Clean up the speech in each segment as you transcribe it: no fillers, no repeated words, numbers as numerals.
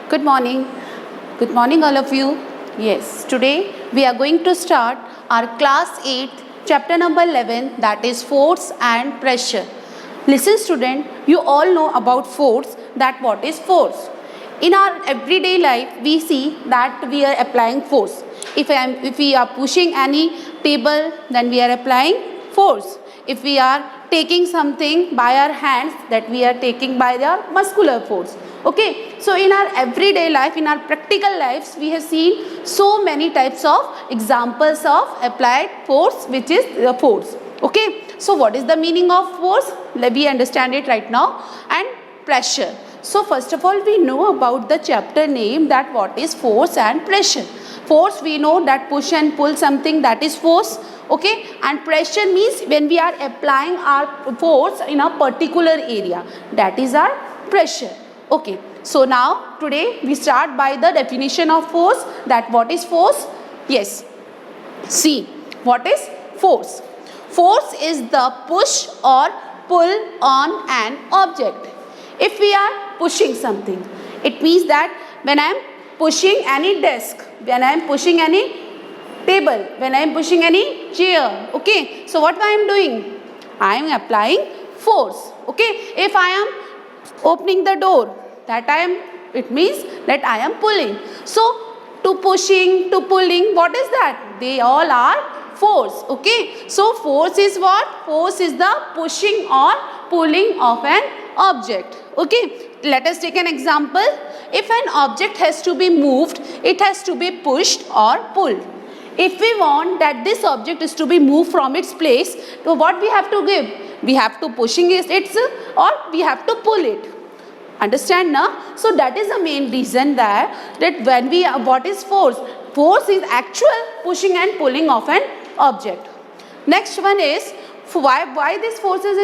Good morning. Good morning, all of you. Yes, today we are going to start our class 8, chapter number 11, that is force and pressure. Listen, student, you all know about force, that what is force. In our everyday life, we see that we are applying force. If we are pushing any table, then we are applying force. If we are taking something by our hands, that we are taking by our muscular force. Okay, so in our everyday life, in our practical lives, we have seen so many types of examples of applied force, which is the force. Okay, so what is the meaning of force? Let me understand it right now. And pressure. So first of all, we know about the chapter name, that what is force and pressure. Force, we know that push and pull something, that is force. Okay, and pressure means when we are applying our force in a particular area, that is our pressure. Okay, so now today we start by the definition of force, that what is force? Yes, see, what is force? Force is the push or pull on an object. If we are pushing something, it means that when I am pushing any desk, when I am pushing any table, when I am pushing any chair, okay, so what I am doing? I am applying force. Okay, if I am opening the door, it means that I am pulling. So to pushing, to pulling, what is that? They all are force. Okay, so force is what? Force is the pushing or pulling of an object. Okay, let us take an example. If an object has to be moved, it has to be pushed or pulled. If we want that this object is to be moved from its place, so what we have to give? We have to pushing it or we have to pull it. Understand now? So that is the main reason that when we, what is force? Force is actual pushing and pulling of an object. Next one is why this forces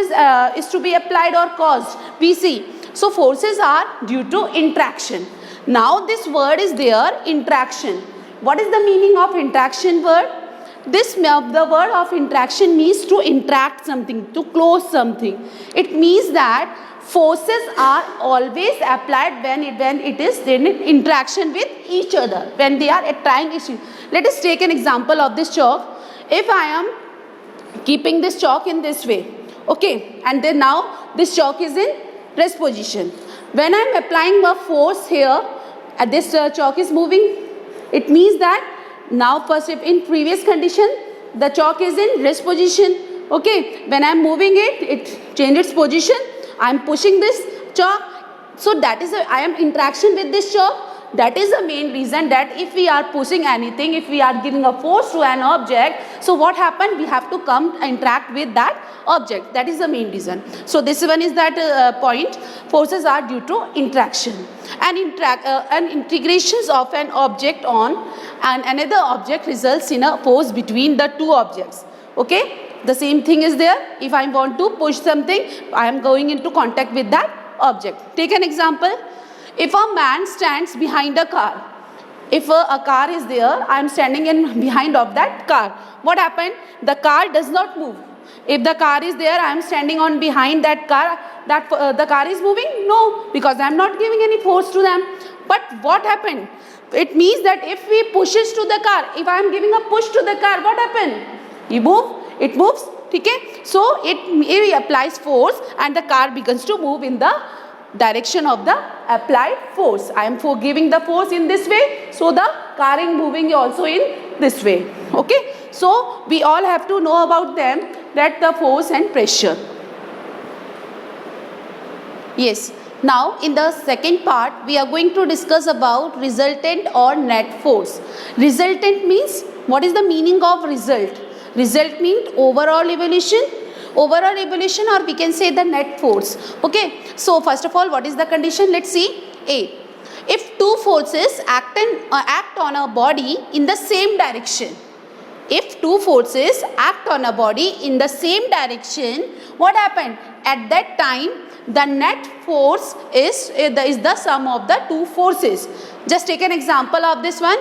is to be applied or caused. We see. So forces are due to interaction. Now this word is there, interaction. What is the meaning of interaction word? The word of interaction means to interact something, to close something. It means that forces are always applied when it is in interaction with each other, when they are trying issue. Let us take an example of this chalk. If I am keeping this chalk in this way, okay, and then now this chalk is in rest position. When I am applying a force here, this chalk is moving. It means that now first, if in previous condition the chalk is in rest position, okay, when I am moving it, it changes its position. I am pushing this chalk, so that is I am interaction with this chalk. That is the main reason that if we are pushing anything, if we are giving a force to an object, so what happened? We have to come interact with that object. That is the main reason. So this one is that point. Forces are due to interaction and integrations of an object on and another object results in a force between the two objects. Okay. The same thing is there. If I want to push something, I am going into contact with that object. Take an example. If a man stands behind a car, if a car is there, I am standing in behind of that car. What happened? The car does not move. If the car is there, I am standing on behind that car. The car is moving? No, because I am not giving any force to them. But what happened? It means that if we pushes to the car, if I am giving a push to the car, what happened? You move. It moves, okay? So it applies force and the car begins to move in the direction of the applied force. I am giving the force in this way, so the car is moving also in this way. Okay? So we all have to know about them, that the force and pressure. Yes. Now in the second part, we are going to discuss about resultant or net force. Resultant means, what is the meaning of result? Result means overall evolution, or we can say the net force. Okay, so first of all, what is the condition? Let's see. A. If two forces act on a body in the same direction. If two forces act on a body in the same direction, what happened? At that time, the net force is the sum of the two forces. Just take an example of this one.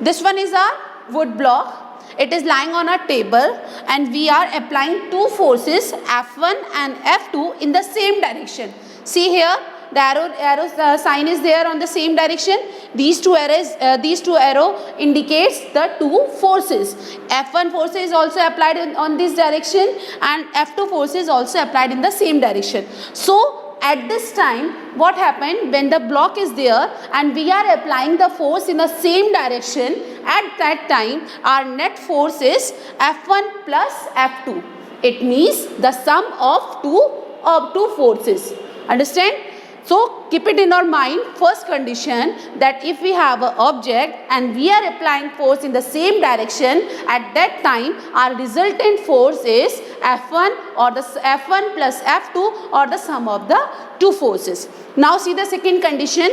This one is a wood block. It is lying on a table and we are applying two forces F1 and F2 in the same direction. See here, the arrow sign is there on the same direction. These two arrow indicates the two forces. F1 force is also applied on this direction, and F2 force is also applied in the same direction. So at this time, what happened, when the block is there and we are applying the force in the same direction, at that time our net force is F1 plus F2. It means the sum of two forces. Understand? So keep it in our mind, first condition, that if we have an object and we are applying force in the same direction, at that time our resultant force is F1 or the F1 plus F2 or the sum of the two forces. Now see the second condition.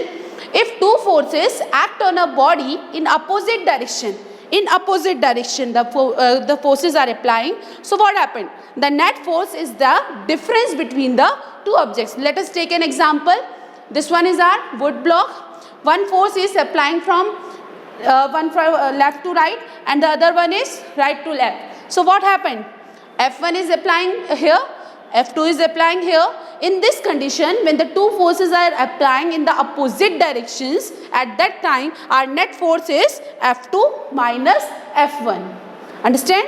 If two forces act on a body in opposite direction, the forces are applying. So what happened? The net force is the difference between the two objects. Let us take an example. This one is our wood block. One force is applying from left to right, and the other one is right to left. So what happened? F1 is applying here, F2 is applying here. In this condition, when the two forces are applying in the opposite directions, at that time our net force is F2 minus F1. Understand?